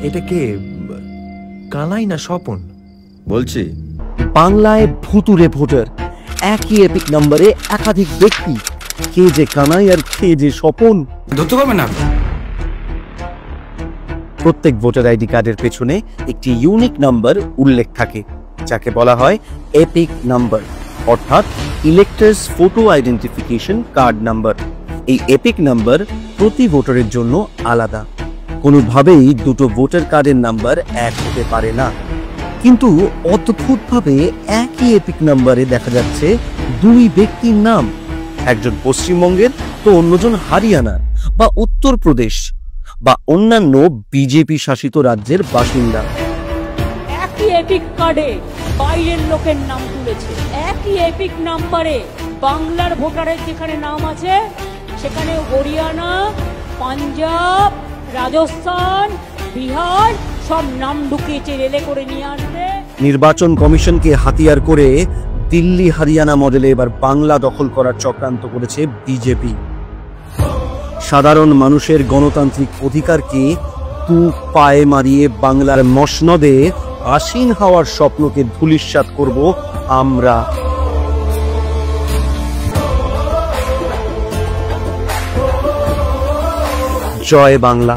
এটা কে, কানাই না স্বপন? বলছি বাংলায় ভুতুরে ভোটার, একই এপিক নম্বরে একাধিক ব্যক্তি, কে যে কানাই আর কে যে স্বপন। ধরতে পারবেন না? প্রত্যেক ভোটার আইডি কার্ডের পেছনে একটি ইউনিক নাম্বার উল্লেখ থাকে, যাকে বলা হয় এপিক নাম্বার, অর্থাৎ electors photo identification card number. এই এপিক নাম্বার প্রতি ভোটারের জন্য আলাদা, কোনোভাবেই দুটো ভোটার কার্ডের নাম্বার এক হতে পারে না। কিন্তু অদ্ভুতভাবে একই এপিক নাম্বারে দেখা যাচ্ছে দুই ব্যক্তির নাম, একজন পশ্চিমবঙ্গের তো অন্যজন হরিয়ানার বা উত্তরপ্রদেশ বা অন্যান্য বিজেপি শাসিত রাজ্যের বাসিন্দা। একই এপিক কার্ডে বাইরের লোকের নাম তুলেছে, একই এপিক নাম্বারে বাংলার ভোটারের যেখানে নাম আছে সেখানে হরিয়ানা, পাঞ্জাব, রাজস্থান, বিহার সব নাম ঢুকিয়েছে রেলে করে নিয়ে আসবে। নির্বাচন কমিশনকে হাতিয়ার করে দিল্লি হরিয়ানা মডেলে এবার বাংলা দখল করার চক্রান্ত করেছে বিজেপি। সাধারণ মানুষের গণতান্ত্রিক অধিকারকে দু পায়ে মারিয়ে বাংলার মসনদে আসীন হওয়ার স্বপ্নকে ধূলিসাৎ করব আমরা। জয় বাংলা।